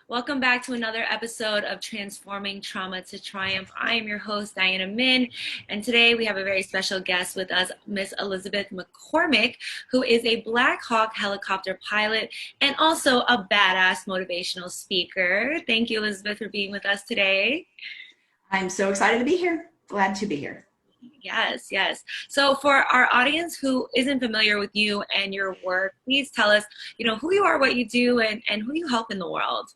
Welcome back to another episode of Transforming Trauma to Triumph. I am your host, Diana Min, and today we have a very special guest with us, Miss Elizabeth McCormick, who is a Black Hawk helicopter pilot and also a badass motivational speaker. Thank you, Elizabeth, for being with us today. I'm so excited to be here. Glad to be here. Yes, yes. So for our audience who isn't familiar with you and your work, please tell us, who you are, what you do, and who you help in the world.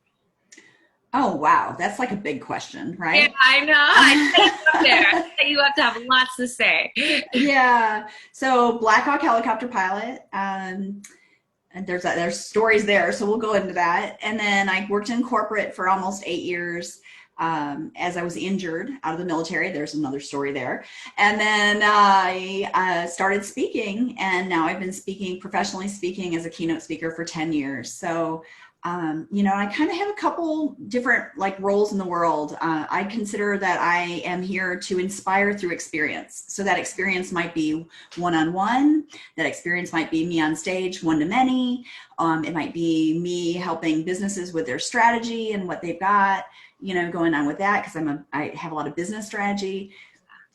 Oh, wow. That's like a big question, Yeah, right? I know. I set you up there. I set you up to have lots to say. Yeah. So Black Hawk helicopter pilot. And there's stories there, so we'll go into that. And then I worked in corporate for almost 8 years. As I was injured out of the military. There's another story there. And then I started speaking, and now I've been professionally speaking as a keynote speaker for 10 years. So, I kind of have a couple different roles in the world. I consider that I am here to inspire through experience. So that experience might be one-on-one. That experience might be me on stage, one-to-many. It might be me helping businesses with their strategy and what they've got, going on with that, because I have a lot of business strategy.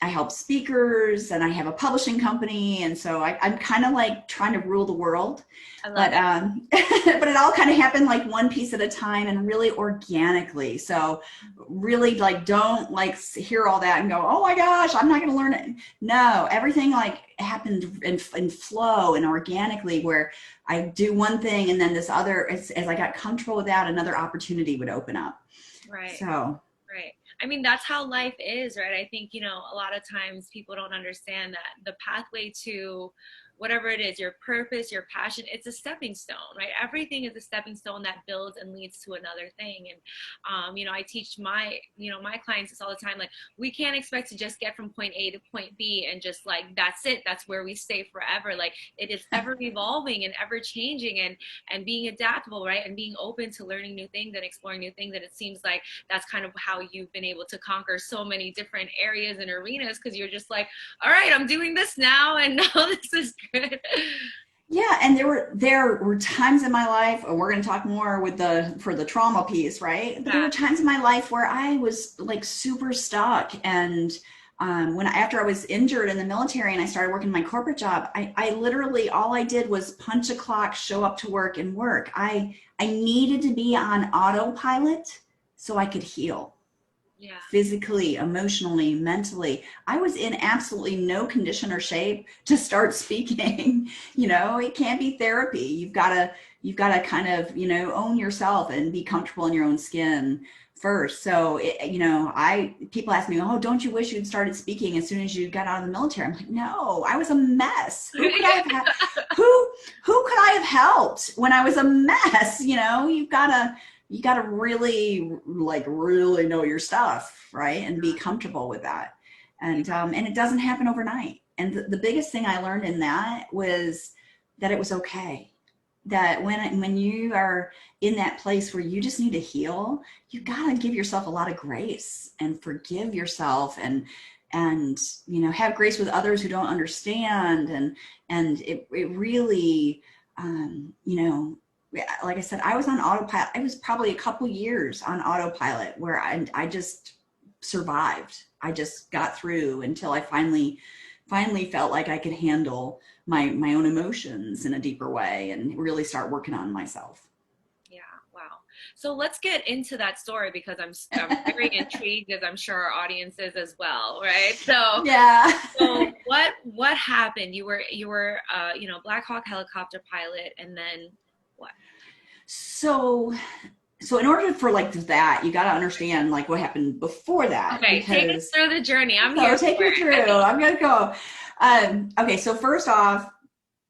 I help speakers, and I have a publishing company, and so I'm kind of like trying to rule the world. But but it all kind of happened like one piece at a time and really organically. So really don't hear all that and go, oh my gosh, I'm not going to learn it. No, everything happened in flow and organically, where I do one thing and then this other, as I got comfortable with that, another opportunity would open up. Right. So. Right. I mean, that's how life is, right? I think, a lot of times people don't understand that the pathway to whatever it is, your purpose, your passion, it's a stepping stone, right? Everything is a stepping stone that builds and leads to another thing. And, I teach my clients this all the time. Like, we can't expect to just get from point A to point B and just that's it. That's where we stay forever. Like, it is ever evolving and ever changing and being adaptable, right? And being open to learning new things and exploring new things. And it seems like that's kind of how you've been able to conquer so many different areas and arenas, because you're just like, all right, I'm doing this now, and now this is good. Yeah, and there were times in my life, and we're going to talk more for the trauma piece, right? But there were times in my life where I was super stuck, and after I was injured in the military and I started working my corporate job, I literally, all I did was punch a clock, show up to work, and work. I needed to be on autopilot so I could heal. Yeah. Physically, emotionally, mentally. I was in absolutely no condition or shape to start speaking. It can't be therapy. You've got to kind of, own yourself and be comfortable in your own skin first. So, people ask me, oh, don't you wish you'd started speaking as soon as you got out of the military? I'm like, no, I was a mess. Who could I have helped when I was a mess? You got to really know your stuff, right? And be comfortable with that. And it doesn't happen overnight. And the biggest thing I learned in that was that it was okay. That when you are in that place where you just need to heal, you got to give yourself a lot of grace and forgive yourself and have grace with others who don't understand. And it really, like I said, I was on autopilot. I was probably a couple years on autopilot where I just survived. I just got through until I finally felt like I could handle my own emotions in a deeper way and really start working on myself. Yeah. Wow. So let's get into that story, because I'm very intrigued, as I'm sure our audience is as well, right? So yeah. So what happened? You were Black Hawk helicopter pilot, and then what? So in order for that, you got to understand what happened before that. Okay, take us through the journey. I'm here. Take you through. I'm gonna go. Okay, so first off,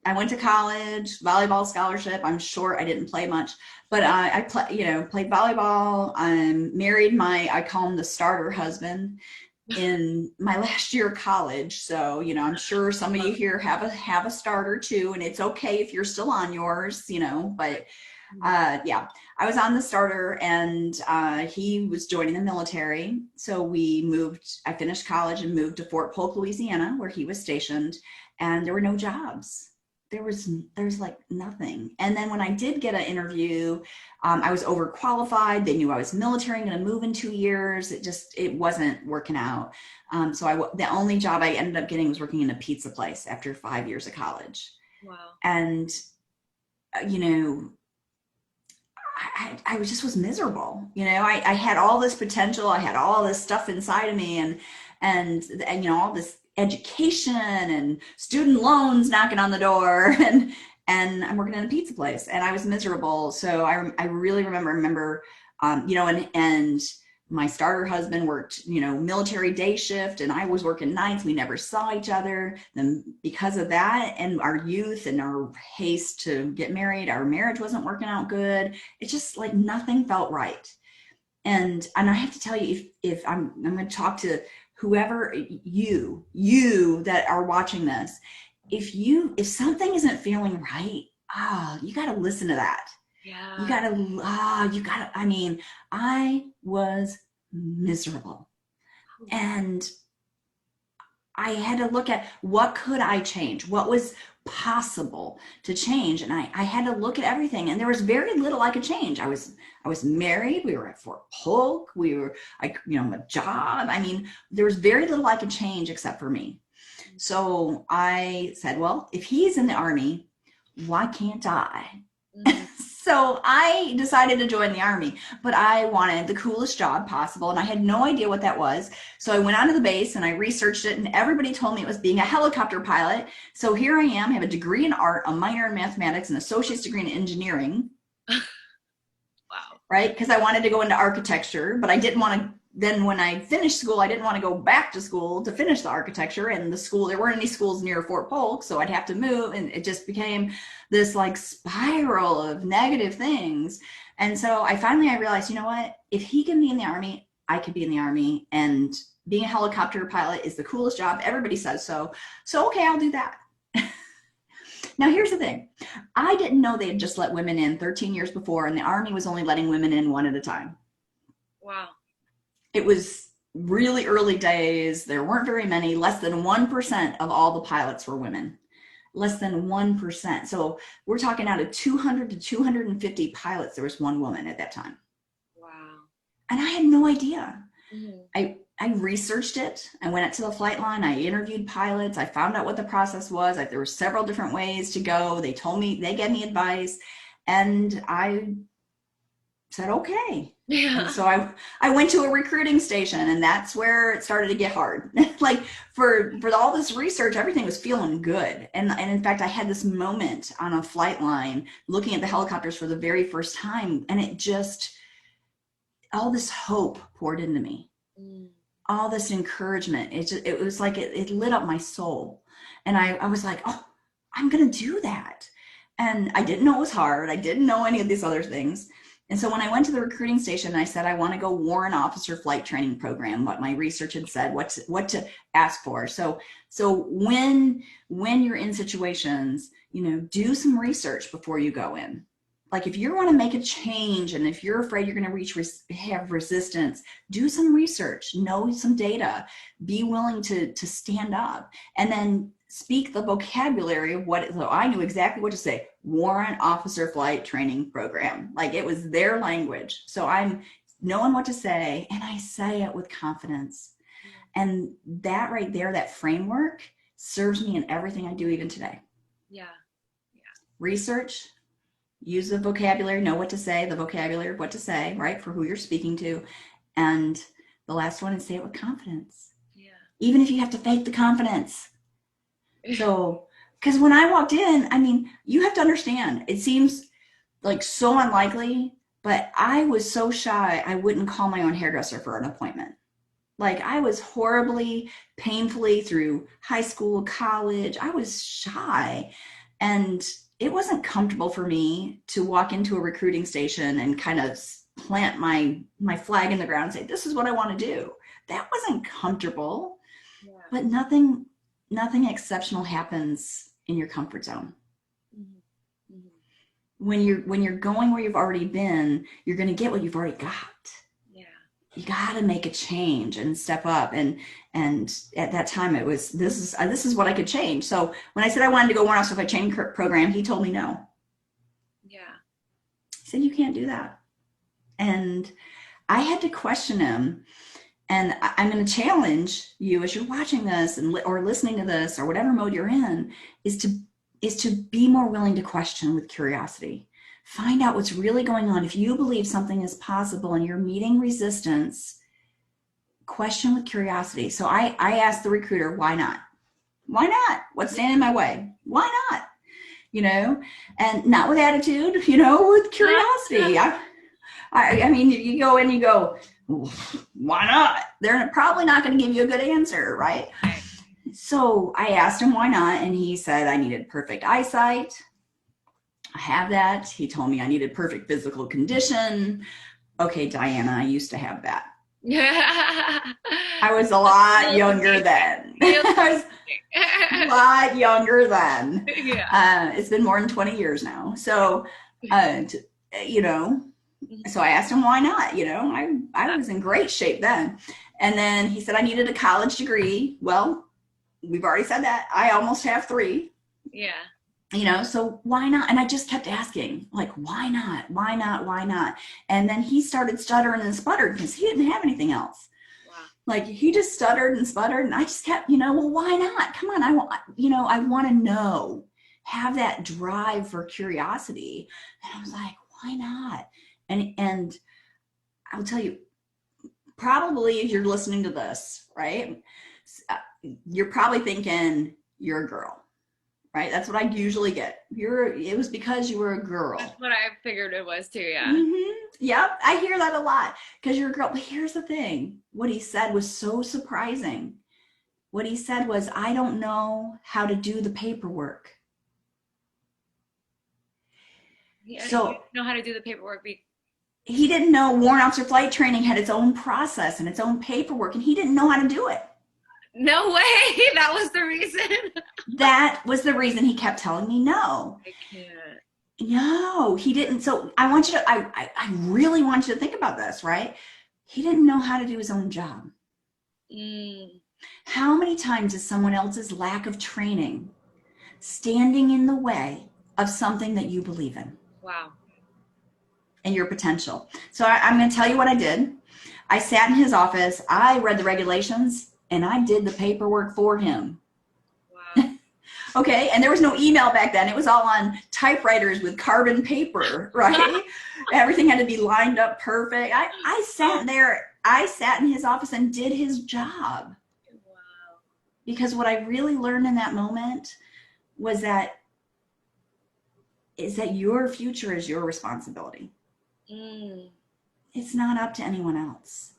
I went to college, volleyball scholarship. I'm short. I didn't play much, but I played volleyball. Married I call him the starter husband in my last year of college. So, I'm sure some of you here have a starter too, and it's okay if you're still on yours, but yeah, I was on the starter, and he was joining the military. So I finished college and moved to Fort Polk, Louisiana, where he was stationed, and there were no jobs. there's like nothing. And then when I did get an interview, I was overqualified. They knew I was military, going to move in 2 years. It wasn't working out. So the only job I ended up getting was working in a pizza place after 5 years of college. Wow. And, you know, I was miserable. You know, I had all this potential. I had all this stuff inside of me and, you know, all this education and student loans knocking on the door and I'm working in a pizza place and I was miserable. So I really remember, you know, and my starter husband worked, you know, military day shift and I was working nights. We never saw each other. Then because of that and our youth and our haste to get married, our marriage wasn't working out good. It's just like nothing felt right. And I have to tell you, if I'm going to talk to whoever you that are watching this, if something isn't feeling right, you got to listen to that. Yeah. You got to, I mean, I was miserable and I had to look at what could I change? What was possible to change? And I had to look at everything and there was very little I could change. I was married. We were at Fort Polk. You know, a job. I mean, there was very little I could change except for me. So I said, well, if he's in the Army, why can't I? Mm-hmm. So I decided to join the Army, but I wanted the coolest job possible and I had no idea what that was. So I went onto the base and I researched it and everybody told me it was being a helicopter pilot. So here I am, I have a degree in art, a minor in mathematics, an associate's degree in engineering. Wow. Right? Because I wanted to go into architecture, but I didn't want to. Then when I finished school, I didn't want to go back to school to finish the architecture, and there weren't any schools near Fort Polk, so I'd have to move, and it just became this like spiral of negative things. And so I realized, you know what? If he can be in the Army, I could be in the Army, and being a helicopter pilot is the coolest job. Everybody says so. So okay, I'll do that. Now, here's the thing. I didn't know they had just let women in 13 years before, and the Army was only letting women in one at a time. Wow. It was really early days. There weren't very many. Less than 1% of all the pilots were women. Less than 1%. So we're talking out of 200 to 250 pilots, there was one woman at that time. Wow. And I had no idea. Mm-hmm. I researched it. I went up to the flight line. I interviewed pilots. I found out what the process was. There were several different ways to go. They gave me advice, and I said, okay. Yeah. And so I went to a recruiting station, and that's where it started to get hard. Like for all this research, everything was feeling good. And in fact, I had this moment on a flight line looking at the helicopters for the very first time, and all this hope poured into me. All this encouragement. It was like it lit up my soul. And I was like, oh, I'm going to do that. And I didn't know it was hard. I didn't know any of these other things. And so when I went to the recruiting station, I said, I want to go warrant officer flight training program, what my research had said, what to ask for. So when you're in situations, you know, do some research before you go in. Like if you want to make a change and if you're afraid you're going to have resistance, do some research, know some data, be willing to stand up, and then speak the vocabulary of so I knew exactly what to say. Warrant Officer Flight Training Program. Like it was their language. So I'm knowing what to say, and I say it with confidence. And that right there, that framework serves me in everything I do even today. Yeah. Research. Use the vocabulary, know what to say, the vocabulary of what to say, right, for who you're speaking to. And the last one is say it with confidence. Yeah. Even if you have to fake the confidence. So, because when I walked in, I mean, you have to understand, it seems like so unlikely, but I was so shy, I wouldn't call my own hairdresser for an appointment. Like I was horribly, painfully through high school, college, I was shy. And it wasn't comfortable for me to walk into a recruiting station and kind of plant my flag in the ground and say, this is what I want to do. That wasn't comfortable. Yeah. But nothing exceptional happens in your comfort zone. Mm-hmm. Mm-hmm. When you're going where you've already been, you're going to get what you've already got. Yeah. you got to make a change and step up. And at that time it was, this is what I could change. So when I said I wanted to go Warren Certified Training Program, he told me no. Yeah. He said, you can't do that. And I had to question him. And I'm going to challenge you as you're watching this or listening to this or whatever mode you're in, is to be more willing to question with curiosity. Find out what's really going on. If you believe something is possible and you're meeting resistance, question with curiosity. So I asked the recruiter, why not? Why not? What's standing in my way? Why not? You know, and not with attitude, you know, with curiosity. I mean, you go in, you go, why not? They're probably not going to give you a good answer, right? So I asked him why not, and he said I needed perfect eyesight. I have that. He told me I needed perfect physical condition. Okay, Diana, I used to have that. I was a lot younger then. I was a lot younger then. Yeah. It's been more than 20 years now. So, you know, so I asked him why not. You know, I was in great shape then. And then he said I needed a college degree. Well, we've already said that. I almost have 3. Yeah. You know, so why not? And I just kept asking, like, why not? Why not? Why not? And then he started stuttering and sputtering because he didn't have anything else. Wow. Like, he just stuttered and sputtered. And I just kept, you know, well, why not? Come on. I want to know, have that drive for curiosity. And I was like, why not? And I'll tell you, probably if you're listening to this, right, you're probably thinking you're a girl, right? That's what I usually get. It was because you were a girl. That's what I figured it was too, yeah. Mm-hmm. Yep, I hear that a lot, because you're a girl. But here's the thing. What he said was so surprising. What he said was, I don't know how to do the paperwork. So, you know how to do the paperwork. He didn't know Warrant Officer Flight Training had its own process and its own paperwork, and he didn't know how to do it. No way. That was the reason. That was the reason he kept telling me no. I can't. No, he didn't. So I want you to, I really want you to think about this, right? He didn't know how to do his own job. How many times is someone else's lack of training standing in the way of something that you believe in? Wow. And your potential. So I'm going to tell you what I did. I sat in his office. I read the regulations and I did the paperwork for him. Wow. Okay. And there was no email back then. It was all on typewriters with carbon paper, right? Everything had to be lined up perfect. I sat there. I sat in his office and did his job. Wow. Because what I really learned in that moment was that your future is your responsibility. It's not up to anyone else.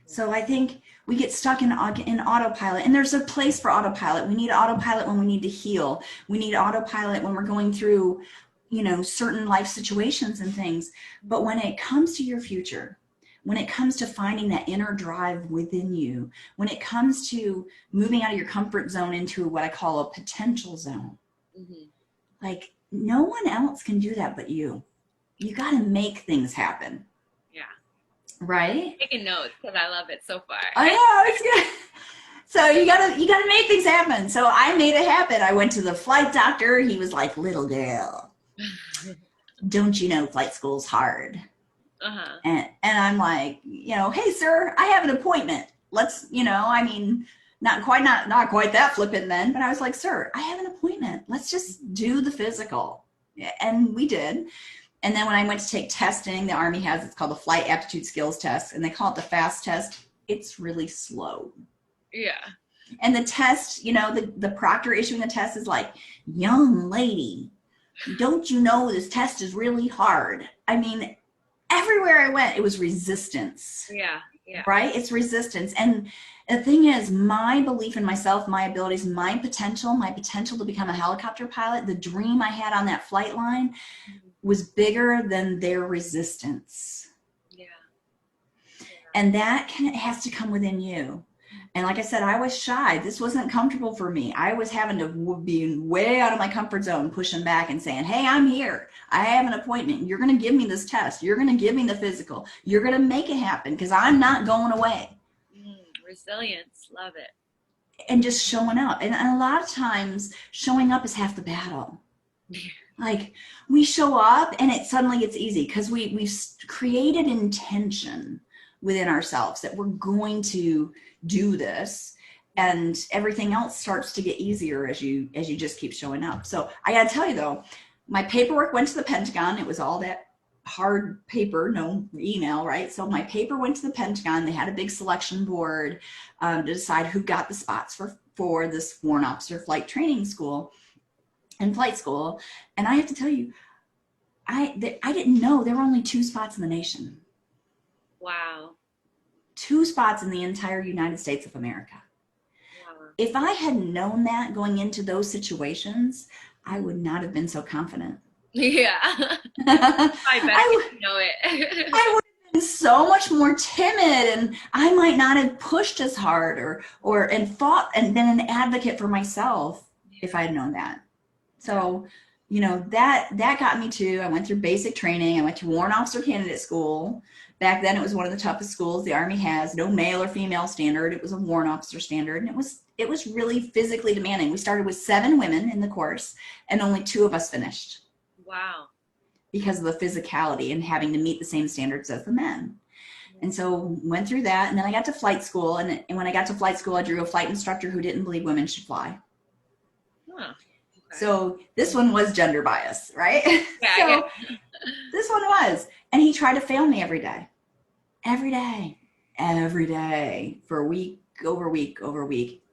So I think we get stuck in autopilot, and there's a place for autopilot. We need autopilot when we need to heal. We need autopilot when we're going through, you know, certain life situations and things. But when it comes to your future, when it comes to finding that inner drive within you, when it comes to moving out of your comfort zone into what I call a potential zone, like no one else can do that but you. You got to make things happen. Yeah. Right? I'm taking notes because I love it so far. I know, it's good. So you gotta make things happen. So I made it happen. I went to the flight doctor. He was like, little girl, don't you know flight school's hard? And I'm like, you know, hey sir, I have an appointment. Let's, you know, I mean, not quite that flippant then, but I was like, sir, I have an appointment. Let's just do the physical. And we did. And then when I went to take testing, the Army has, it's called the Flight Aptitude Skills Test, and they call it the FAST test. It's really slow. Yeah. And the test, you know, the proctor issuing the test is like, young lady, don't you know this test is really hard? I mean, everywhere I went, it was resistance. Yeah. Yeah. Right? It's resistance. And the thing is, my belief in myself, my abilities, my potential to become a helicopter pilot, the dream I had on that flight line was bigger than their resistance. Yeah. And that has to come within you. And like I said, I was shy. This wasn't comfortable for me. I was having to be way out of my comfort zone, pushing back and saying, hey, I'm here. I have an appointment. You're going to give me this test. You're going to give me the physical. You're going to make it happen because I'm not going away. Resilience. Love it. And just showing up. And a lot of times showing up is half the battle. Like we show up and it suddenly gets easy because we've created intention within ourselves that we're going to do this, and everything else starts to get easier as you just keep showing up. So I got to tell you though, my paperwork went to the Pentagon. It was all that hard paper, no email, right? So my paper went to the Pentagon. They had a big selection board to decide who got the spots for this warrant officer flight training school and flight school. And I have to tell you, I didn't know there were only 2 spots in the nation. Wow. 2 spots in the entire United States of America. Wow. If I had known that going into those situations, I would not have been so confident. Yeah. I bet you know it. I would have been so much more timid, and I might not have pushed as hard and fought and been an advocate for myself if I had known that. So, you know, that got me to, I went through basic training. I went to warrant officer candidate school. Back then it was one of the toughest schools the Army has, no male or female standard. It was a warrant officer standard, and it was really physically demanding. We started with 7 women in the course and only 2 of us finished. Wow. Because of the physicality and having to meet the same standards as the men. And so went through that, and then I got to flight school, and when I got to flight school, I drew a flight instructor who didn't believe women should fly. Huh. So this one was gender bias, right? Yeah, So this one was, and he tried to fail me every day for week over week.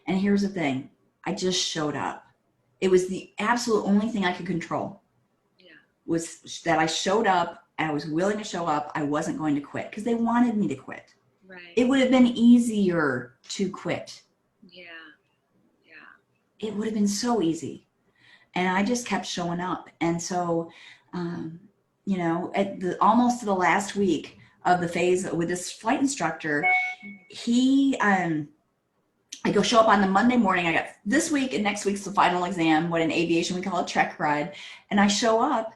And here's the thing, I just showed up. It was the absolute only thing I could control. Yeah. Was that I showed up, and I was willing to show up. I wasn't going to quit because they wanted me to quit. Right. It would have been easier to quit. Yeah. Yeah. It would have been so easy. And I just kept showing up. And so, you know, almost to the last week of the phase with this flight instructor, I go show up on the Monday morning. I got this week and next week's the final exam, what in aviation we call a check ride. And I show up,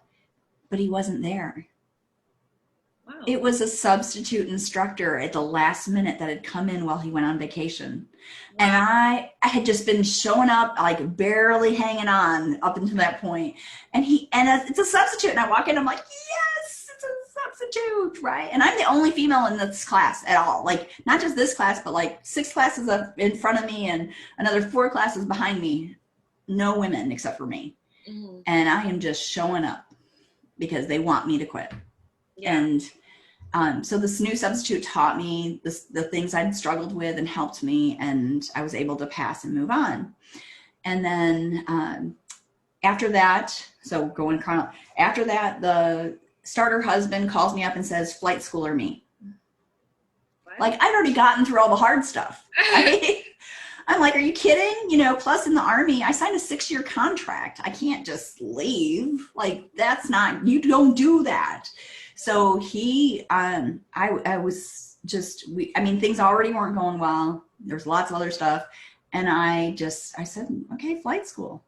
but he wasn't there. Wow. It was a substitute instructor at the last minute that had come in while he went on vacation. Wow. And I had just been showing up, like barely hanging on up until that point. And it's a substitute. And I walk in, I'm like, yes, it's a substitute, right? And I'm the only female in this class at all. Like not just this class, but like 6 classes up in front of me and another 4 classes behind me. No women except for me. Mm-hmm. And I am just showing up because they want me to quit. Yeah. And so this new substitute taught me the things I'd struggled with and helped me, and I was able to pass and move on. And then after that, after that, the starter husband calls me up and says, flight school or me. What? Like I'd already gotten through all the hard stuff. Right? I'm like, are you kidding? You know, plus in the Army, I signed a 6-year contract. I can't just leave. Like you don't do that. So I was just, things already weren't going well. There's lots of other stuff. And I said, okay, flight school.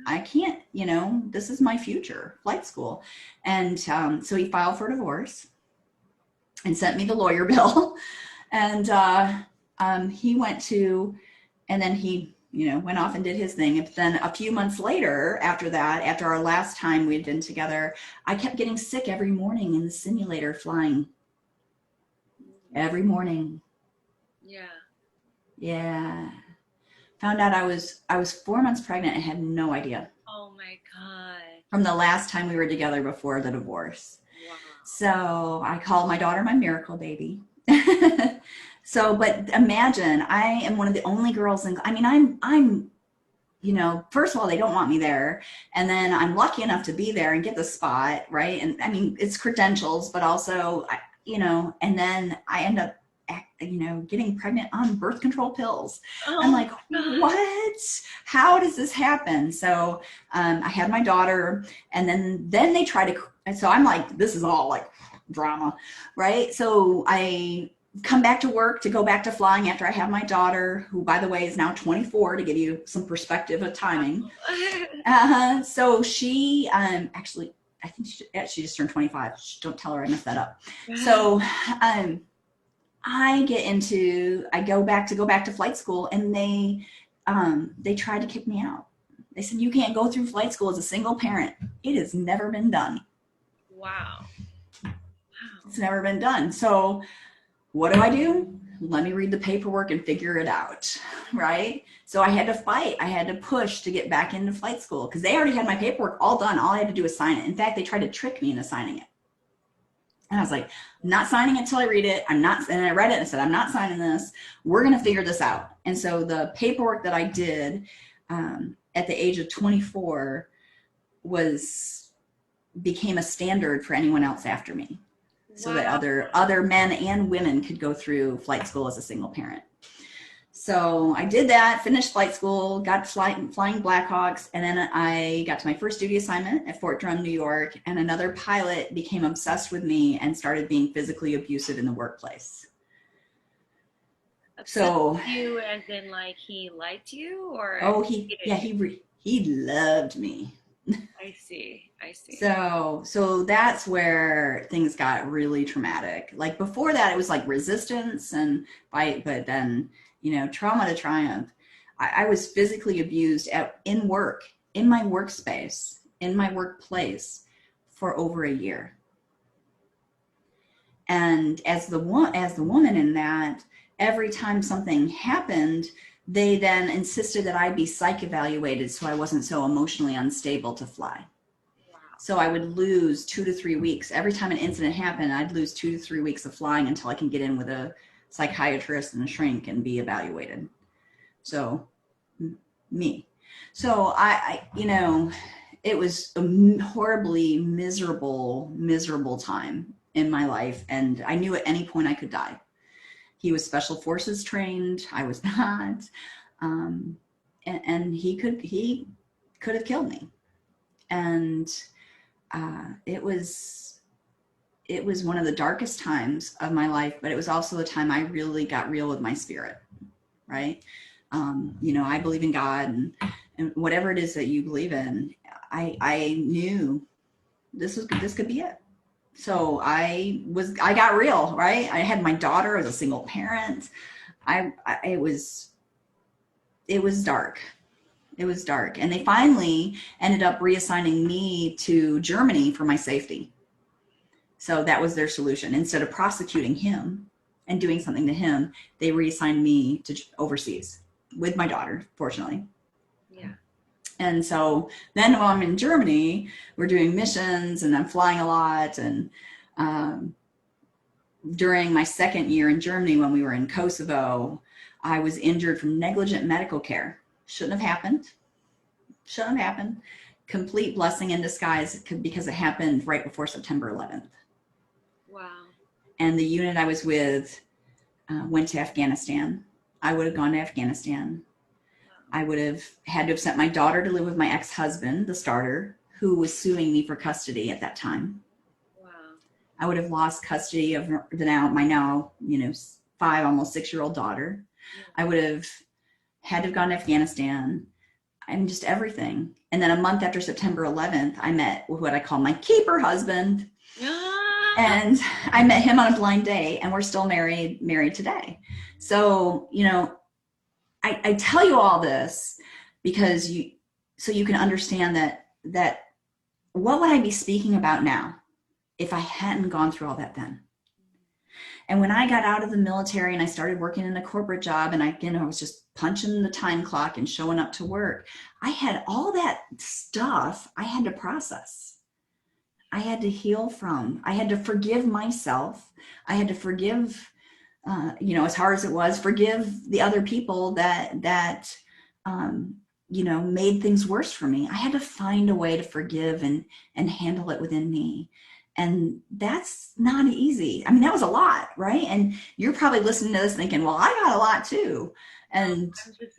I can't, this is my future, flight school. And so he filed for divorce and sent me the lawyer bill. And he went to, and then he, went off and did his thing. And then a few months later, after our last time we'd been together, I kept getting sick every morning in the simulator flying. Every morning. Yeah. Yeah. Found out I was 4 months pregnant and had no idea. Oh my God. From the last time we were together before the divorce. Wow. So I called my daughter my miracle baby. But imagine, I am one of the only girls I'm, first of all, they don't want me there. And then I'm lucky enough to be there and get the spot, right? And it's credentials, but also, and then I end up, getting pregnant on birth control pills. Oh, I'm like, what? How does this happen? So I had my daughter, and then they try to, so I'm like, this is all like drama, right? So I come back to work to go back to flying after I have my daughter, who, by the way, is now 24, to give you some perspective of timing. So she actually, I think she just turned 25. Don't tell her I messed that up. So I go back to flight school, and they tried to kick me out. They said, you can't go through flight school as a single parent. It has never been done. Wow. It's never been done. So what do? Let me read the paperwork and figure it out, right? So I had to fight. I had to push to get back into flight school because they already had my paperwork all done. All I had to do was sign it. In fact, they tried to trick me into signing it. And I was like, I'm not signing it until I read it. And I read it and I said, I'm not signing this. We're going to figure this out. And so the paperwork that I did at the age of 24 became a standard for anyone else after me. So that other men and women could go through flight school as a single parent. So I did that, finished flight school, got flying Blackhawks, and then I got to my first duty assignment at Fort Drum, New York, and another pilot became obsessed with me and started being physically abusive in the workplace. So you, as in like he liked you, or? Oh, he loved me. I see. So that's where things got really traumatic. Like before that, it was like resistance and fight, but then, trauma to triumph. I was physically abused in work, in my workspace, in my workplace for over a year. And as the woman in that, every time something happened, they then insisted that I be psych evaluated so I wasn't so emotionally unstable to fly. So I would lose 2 to 3 weeks. Every time an incident happened, I'd lose 2 to 3 weeks of flying until I can get in with a psychiatrist and a shrink and be evaluated. So me. So it was a horribly miserable time in my life. And I knew at any point I could die. He was special forces trained. I was not. And he could have killed me. And it was one of the darkest times of my life, but it was also the time I really got real with my spirit, right? I believe in God, and whatever it is that you believe in, I knew this could be it. So I got real, right? I had my daughter as a single parent. It was dark. It was dark. And they finally ended up reassigning me to Germany for my safety. So that was their solution. Instead of prosecuting him and doing something to him, they reassigned me to overseas with my daughter, fortunately. Yeah. And so then while I'm in Germany, we're doing missions and I'm flying a lot. And during my second year in Germany, when we were in Kosovo, I was injured from negligent medical care. Shouldn't have happened. Complete blessing in disguise because it happened right before September 11th. Wow. And the unit I was with went to Afghanistan. I would have gone to Afghanistan. Wow. I would have had to have sent my daughter to live with my ex-husband, the starter, who was suing me for custody at that time. Wow. I would have lost custody of my now 5, almost 6-year-old daughter. Yeah. I would have had to have gone to Afghanistan and just everything. And then a month after September 11th, I met what I call my keeper husband. And I met him on a blind date, and we're still married today. So, I tell you all this because so you can understand that what would I be speaking about now if I hadn't gone through all that then? And when I got out of the military and I started working in a corporate job, and I was just punching the time clock and showing up to work, I had all that stuff I had to process. I had to heal from. I had to forgive myself. I had to forgive, as hard as it was, forgive the other people that made things worse for me. I had to find a way to forgive and handle it within me. And that's not easy. I mean, that was a lot, right? And you're probably listening to this thinking, well, I got a lot too. And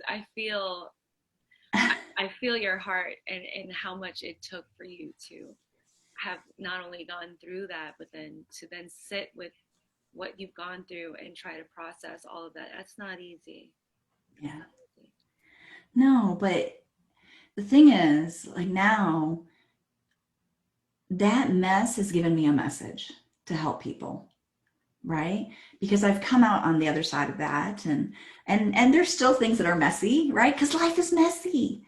I feel your heart and how much it took for you to have not only gone through that, but then to sit with what you've gone through and try to process all of that. That's not easy. That's Yeah. not easy. No, but the thing is, like now, that mess has given me a message to help people, right? Because I've come out on the other side of that, and there's still things that are messy, right? Because life is messy.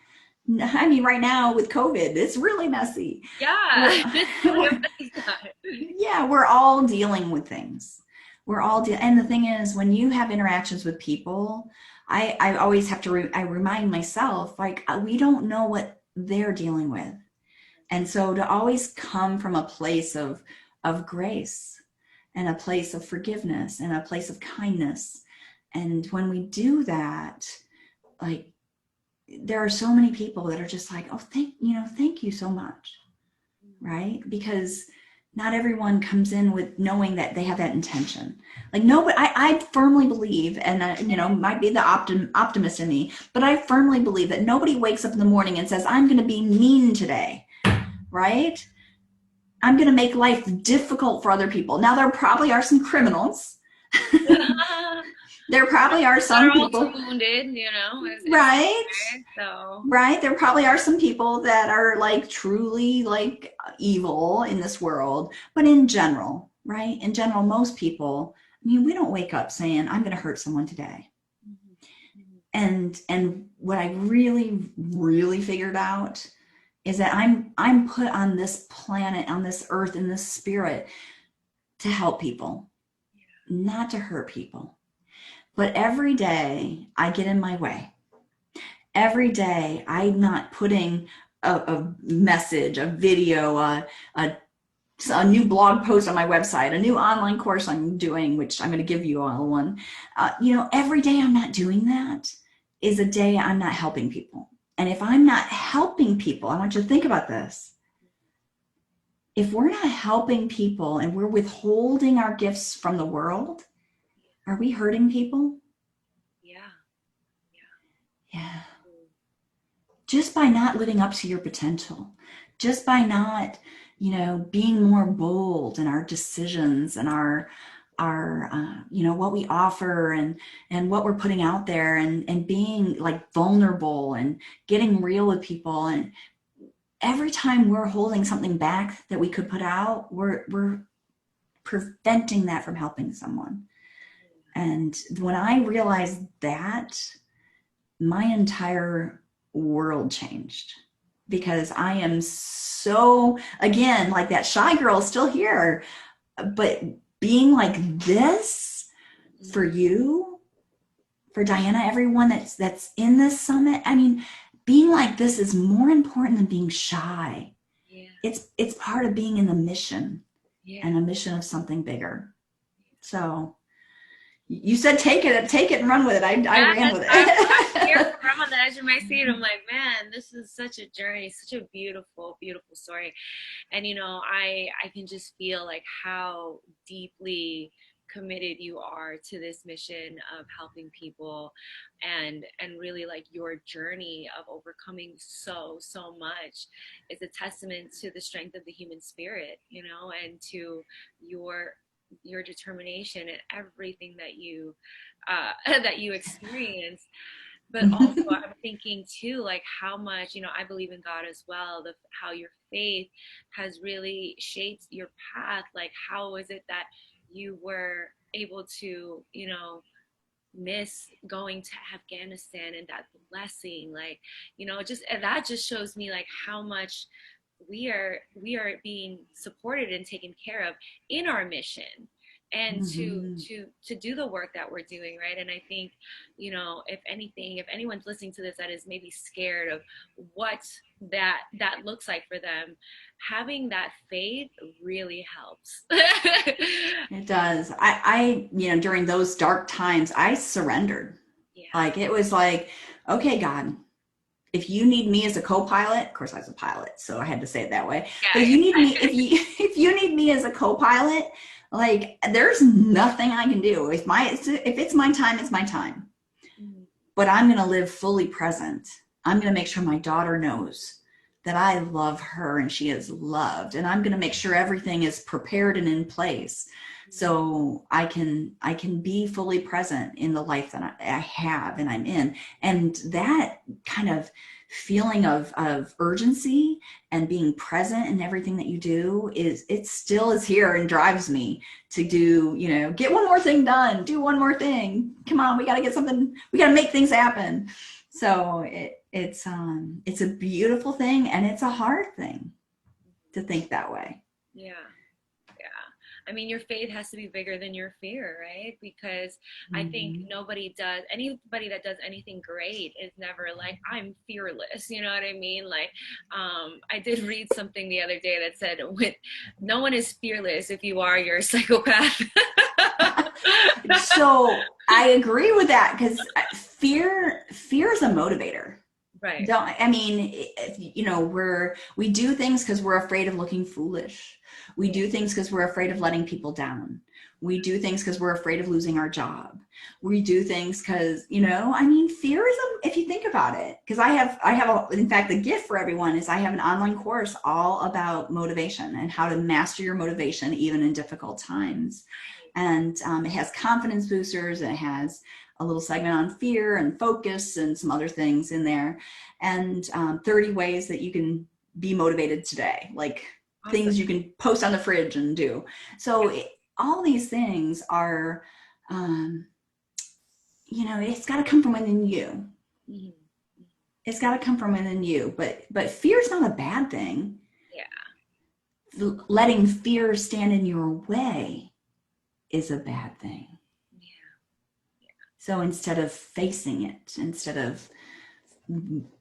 I mean, right now with COVID, it's really messy. We're, Yeah, it's really a we're messy time. yeah, we're all dealing with things. And the thing is, when you have interactions with people, I always have to, I remind myself, like, we don't know what they're dealing with. And so to always come from a place of grace and a place of forgiveness and a place of kindness. And when we do that, like, there are so many people that are just like, oh, thank you so much. Right? Because not everyone comes in with knowing that they have that intention. Like nobody, I firmly believe, and might be the optimist in me, but I firmly believe that nobody wakes up in the morning and says, I'm going to be mean today, right? I'm going to make life difficult for other people. Now, there probably are some criminals. There probably are That are some also people, wounded, as right? so. Right? There probably are some people that are like truly like evil in this world, but in general, right? In general, most people, I mean, we don't wake up saying, I'm going to hurt someone today. Mm-hmm. And what I really, really figured out is that I'm put on this planet, on this earth, in this spirit to help people, not to hurt people. But every day I get in my way. Every day I'm not putting a message, a video, a new blog post on my website, a new online course I'm doing, which I'm going to give you all one. Every day I'm not doing that is a day I'm not helping people. And if I'm not helping people, I want you to think about this. If we're not helping people and we're withholding our gifts from the world, are we hurting people? Yeah. Yeah. Just by not living up to your potential, just by not, being more bold in our decisions and our what we offer and what we're putting out there and being like vulnerable and getting real with people. And every time we're holding something back that we could put out, we're preventing that from helping someone. And when I realized that, my entire world changed, because I am so, again, like that shy girl is still here, but being like this for you, for Diana, everyone that's in this summit, I mean, being like this is more important than being shy. Yeah. It's part of being in the mission, Yeah. and a mission of something bigger. So you said take it and run with it. I ran with it. I'm here. I'm on the edge of my seat. I'm like, man, this is such a journey, such a beautiful, beautiful story. And I can just feel like how deeply committed you are to this mission of helping people, and really like your journey of overcoming so much is a testament to the strength of the human spirit, and to your determination and everything that you that you experience. But also I'm thinking too, like how much, I believe in God as well, how your faith has really shaped your path. Like how is it that you were able to, miss going to Afghanistan, and that blessing, like, just, and that just shows me like how much we are being supported and taken care of in our mission, and to do the work that we're doing, right? And I think, if anything, if anyone's listening to this that is maybe scared of what that looks like for them, having that faith really helps. It does. I during those dark times, I surrendered. Yeah. Like it was like, okay, God, if you need me as a co-pilot, of course I was a pilot, so I had to say it that way. Yeah, but if you need me, if you need me as a co-pilot, like there's nothing I can do. If it's my time, it's my time. Mm-hmm. But I'm going to live fully present. I'm going to make sure my daughter knows that I love her and she is loved. And I'm going to make sure everything is prepared and in place So I can be fully present in the life that I have and I'm in. And that kind of feeling of urgency and being present in everything that you do it still is here and drives me to do, get one more thing done, do one more thing. Come on, we got to get something, we got to make things happen. So it's a beautiful thing, and it's a hard thing to think that way. Yeah. I mean, your faith has to be bigger than your fear, right? Because I think Mm-hmm. anybody that does anything great is never like, I'm fearless. You know what I mean? Like, I did read something the other day that said, no one is fearless. If you are, you're a psychopath. So I agree with that, because fear is a motivator. Right. Don't I mean, we do things because we're afraid of looking foolish. We do things because we're afraid of letting people down. We do things because we're afraid of losing our job. We do things because, I mean, fear is if you think about it, because in fact, the gift for everyone is I have an online course all about motivation and how to master your motivation even in difficult times. And it has confidence boosters, and it has a little segment on fear and focus and some other things in there, and 30 ways that you can be motivated today, like Awesome. things you can post on the fridge and do. So all these things are, it's got to come from within you. Mm-hmm. It's got to come from within you, but fear is not a bad thing. Yeah. Letting fear stand in your way is a bad thing. So instead of facing it, instead of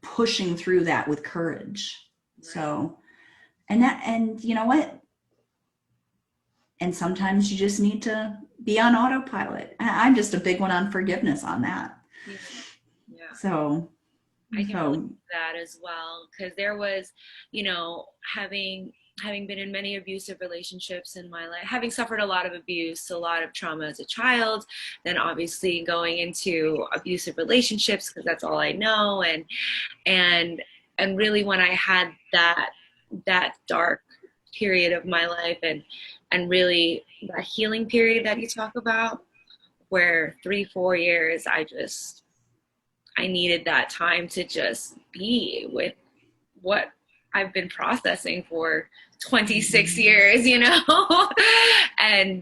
pushing through that with courage. Right. So, and you know what? And sometimes you just need to be on autopilot. I'm just a big one on forgiveness on that. Yeah. So I can relate to that as well, because there was, having been in many abusive relationships in my life, having suffered a lot of abuse, a lot of trauma as a child, then obviously going into abusive relationships because that's all I know, and really when I had that dark period of my life, and really that healing period that you talk about, where 3-4 years I needed that time to just be with what I've been processing for 26 years, and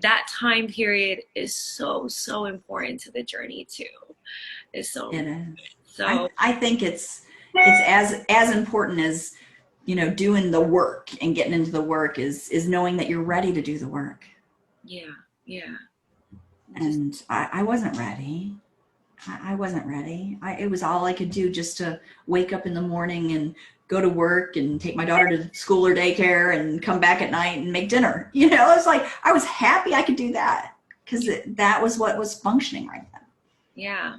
that time period is so important to the journey too. It is. So I think it's as important as, doing the work and getting into the work is knowing that you're ready to do the work. Yeah. And I wasn't ready. I wasn't ready. It was all I could do just to wake up in the morning and go to work and take my daughter to school or daycare and come back at night and make dinner. It's like I was happy I could do that because that was what was functioning right then. Yeah.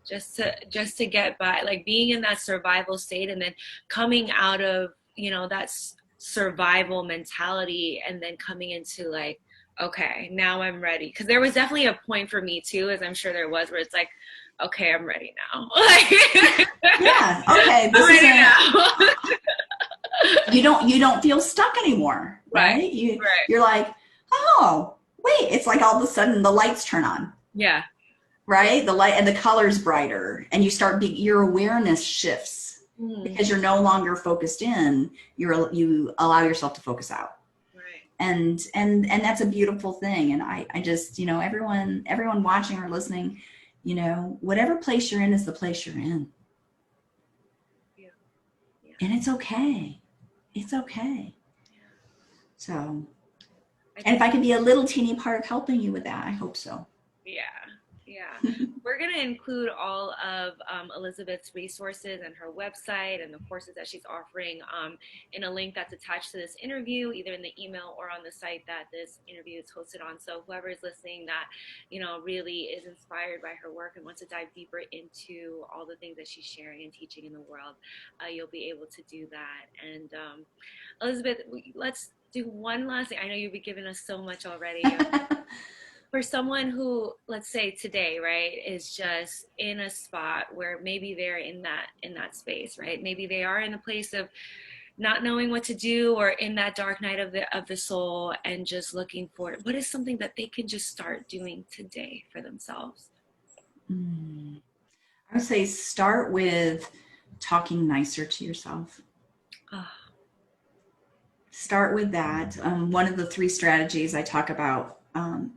Just to get by, like being in that survival state and then coming out of, that survival mentality and then coming into like, okay, now I'm ready. Because there was definitely a point for me too, as I'm sure there was, where it's like, okay, I'm ready now. Yeah. Okay. This is now. You don't feel stuck anymore, right? You're like, oh, wait, it's like all of a sudden the lights turn on. Yeah. Right? The light and the color's brighter, and you start your awareness shifts because you're no longer focused in. You allow yourself to focus out. Right. And that's a beautiful thing. And I just, everyone watching or listening, whatever place you're in is the place you're in. Yeah. And it's okay. It's okay. Yeah. So, and if I could be a little teeny part of helping you with that, I hope so. Yeah. We're going to include all of Elizabeth's resources and her website and the courses that she's offering in a link that's attached to this interview, either in the email or on the site that this interview is hosted on. So whoever is listening that, really is inspired by her work and wants to dive deeper into all the things that she's sharing and teaching in the world, you'll be able to do that. And Elizabeth, let's do one last thing. I know you've been giving us so much already. For someone who, let's say today, right, is just in a spot where maybe they're in that space, right? Maybe they are in a place of not knowing what to do, or in that dark night of the soul, and just looking for what is something that they can just start doing today for themselves. I would say start with talking nicer to yourself. Oh, Start with that. One of the 3 strategies I talk about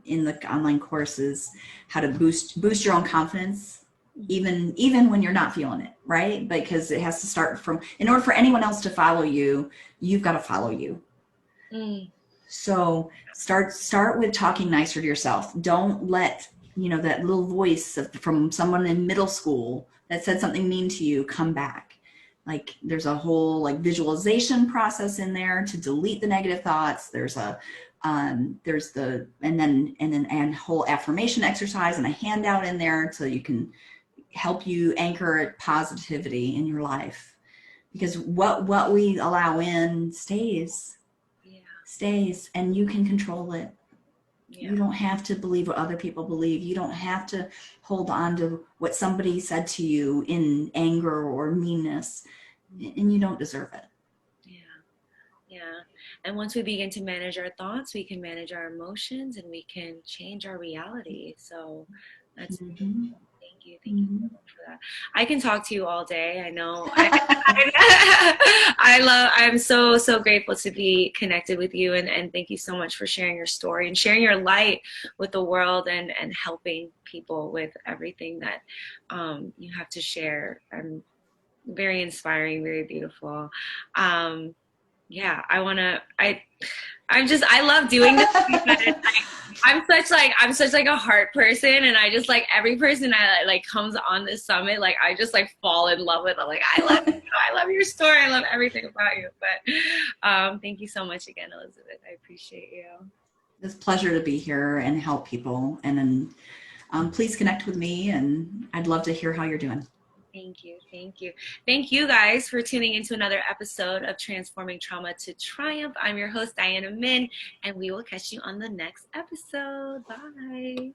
in the online course is how to boost your own confidence, even when you're not feeling it, right? Because it has to start from, in order for anyone else to follow you, you've got to follow you. mm, So start with talking nicer to yourself. Don't let that little voice from someone in middle school that said something mean to you come back. Like there's a whole like visualization process in there to delete the negative thoughts. There's the and whole affirmation exercise and a handout in there so you can help you anchor positivity in your life, because what we allow in stays, and you can control it. You don't have to believe what other people believe. You don't have to hold on to what somebody said to you in anger or meanness, and you don't deserve it. Yeah. And once we begin to manage our thoughts, we can manage our emotions, and we can change our reality. So that's Mm-hmm. Thank you. Thank you so much for that. I can talk to you all day. I know. I'm so grateful to be connected with you, and thank you so much for sharing your story and sharing your light with the world, and helping people with everything that you have to share. Very inspiring, very beautiful. Yeah, I love doing this because I'm such like a heart person, and I just like every person I like comes on this summit, like I just like fall in love with. I'm like, I love you, I love your story, I love everything about you. But thank you so much again, Elizabeth. I appreciate you. It's a pleasure to be here and help people. And then please connect with me, and I'd love to hear how you're doing. Thank you. Thank you. Thank you guys for tuning into another episode of Transforming Trauma to Triumph. I'm your host, Diana Min, and we will catch you on the next episode. Bye.